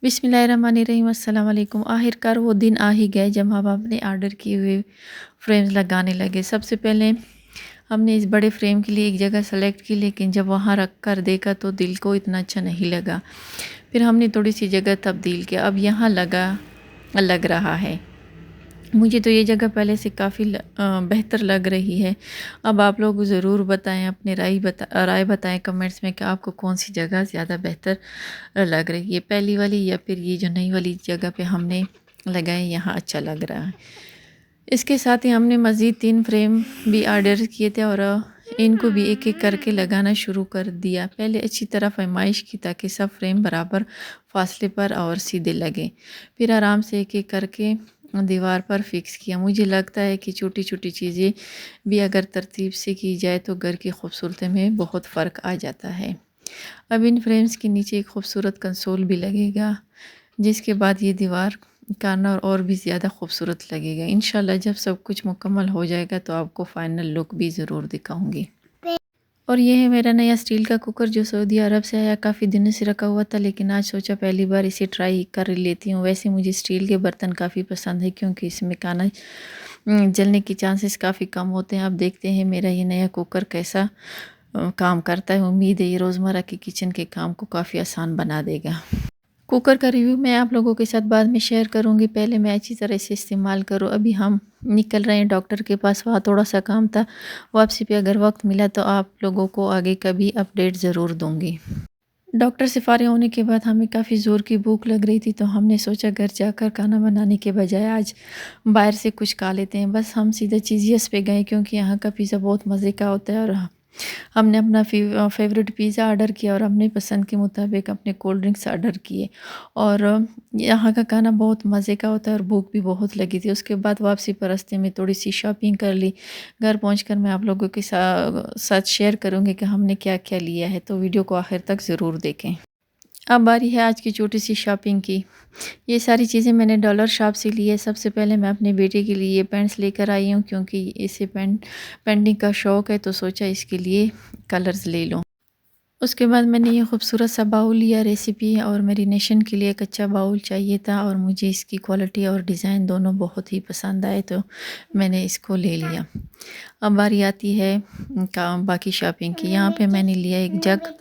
बिस्मिल्लाहिर्रहमानिर्रहीम, अस्सलाम वालेकुम। आखिरकार वो दिन आ ही गए जब हम अपने ऑर्डर किए हुए फ्रेम्स लगाने लगे। सबसे पहले हमने इस बड़े फ्रेम के लिए एक जगह सेलेक्ट की, लेकिन जब वहाँ रख कर देखा तो दिल को इतना अच्छा नहीं लगा। फिर हमने थोड़ी सी जगह तब्दील किया, अब यहाँ लग रहा है। मुझे तो ये जगह पहले से काफ़ी बेहतर लग रही है। अब आप लोग ज़रूर बताएं, अपनी राय बताएं कमेंट्स में कि आपको कौन सी जगह ज़्यादा बेहतर लग रही है, पहली वाली या फिर ये जो नई वाली जगह पे हमने लगाए यहाँ अच्छा लग रहा है। इसके साथ ही हमने मज़ीद 3 फ्रेम भी ऑर्डर किए थे और इनको भी एक एक करके लगाना शुरू कर दिया। पहले अच्छी तरह फरमाइश की ताकि सब फ्रेम बराबर फासले पर और सीधे लगे। फिर आराम से एक एक करके दीवार पर फिक्स किया। मुझे लगता है कि छोटी छोटी चीज़ें भी अगर तरतीब से की जाए तो घर की खूबसूरती में बहुत फ़र्क आ जाता है। अब इन फ्रेम्स के नीचे एक खूबसूरत कंसोल भी लगेगा, जिसके बाद ये दीवार कॉर्नर और भी ज़्यादा खूबसूरत लगेगा। इंशाल्लाह जब सब कुछ मुकम्मल हो जाएगा तो आपको फ़ाइनल लुक भी ज़रूर दिखाऊंगी। और ये है मेरा नया स्टील का कुकर जो सऊदी अरब से आया। काफ़ी दिनों से रखा हुआ था, लेकिन आज सोचा पहली बार इसे ट्राई कर लेती हूँ। वैसे मुझे स्टील के बर्तन काफ़ी पसंद है क्योंकि इसमें खाना जलने के चांसेस काफ़ी कम होते हैं। अब देखते हैं मेरा ये नया कुकर कैसा काम करता है। उम्मीद है ये रोज़मर्रा के किचन के काम को काफ़ी आसान बना देगा। कुकर का रिव्यू मैं आप लोगों के साथ बाद में शेयर करूंगी। पहले मैं अच्छी तरह से इस्तेमाल करूँ। अभी हम निकल रहे हैं डॉक्टर के पास, वहाँ थोड़ा सा काम था। वापसी पे अगर वक्त मिला तो आप लोगों को आगे का भी अपडेट ज़रूर दूंगी। डॉक्टर से फारिग होने के बाद हमें काफ़ी ज़ोर की भूख लग रही थी, तो हमने सोचा घर जाकर खाना बनाने के बजाय आज बाहर से कुछ खा लेते हैं। बस हम सीधा चीज़ियस पे गए क्योंकि यहाँ का पिज़्ज़ा बहुत मज़े का होता है। और हमने अपना फेवरेट पिज़्ज़ा ऑर्डर किया और अपने पसंद के मुताबिक अपने कोल्ड ड्रिंक्स ऑर्डर किए। और यहाँ का खाना बहुत मज़े का होता है और भूख भी बहुत लगी थी। उसके बाद वापसी पर रास्ते में थोड़ी सी शॉपिंग कर ली। घर पहुंचकर मैं आप लोगों के साथ शेयर करूँगी कि हमने क्या क्या लिया है, तो वीडियो को आखिर तक ज़रूर देखें। अब बारी है आज की छोटी सी शॉपिंग की। ये सारी चीज़ें मैंने डॉलर शॉप से ली है। सबसे पहले मैं अपने बेटे के लिए ये पैंट्स लेकर आई हूँ क्योंकि इसे पेंटिंग का शौक़ है, तो सोचा इसके लिए कलर्स ले लूँ। उसके बाद मैंने ये खूबसूरत सा बाउल लिया। रेसिपी और मैरिनेशन के लिए एक अच्छा बाउल चाहिए था और मुझे इसकी क्वालिटी और डिज़ाइन दोनों बहुत ही पसंद आए, तो मैंने इसको ले लिया। अब बारी आती है बाकी शॉपिंग की। यहाँ पे मैंने लिया एक जग।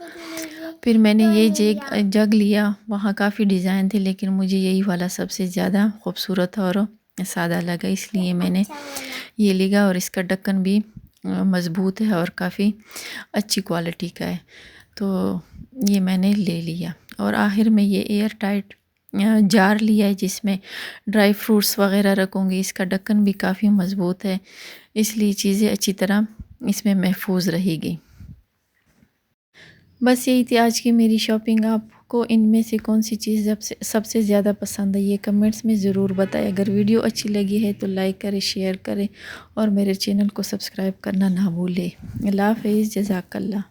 फिर मैंने ये जग लिया। वहाँ काफ़ी डिज़ाइन थे, लेकिन मुझे यही वाला सबसे ज़्यादा खूबसूरत और सादा लगा, इसलिए मैंने ये लिया। और इसका ढक्कन भी मज़बूत है और काफ़ी अच्छी क्वालिटी का है, तो ये मैंने ले लिया। और आखिर में ये एयर टाइट जार लिया है जिसमें ड्राई फ्रूट्स वग़ैरह रखूँगी। इसका ढक्कन भी काफ़ी मज़बूत है, इसलिए चीज़ें अच्छी तरह इसमें महफूज रहेगी। बस यही थी आज की मेरी शॉपिंग। आपको इनमें से कौन सी चीज़ सबसे ज़्यादा पसंद है, ये कमेंट्स में ज़रूर बताएं। अगर वीडियो अच्छी लगी है तो लाइक करें, शेयर करें और मेरे चैनल को सब्सक्राइब करना ना भूलें। अल्लाह हाफ़िज़, जज़ाकल्लाह।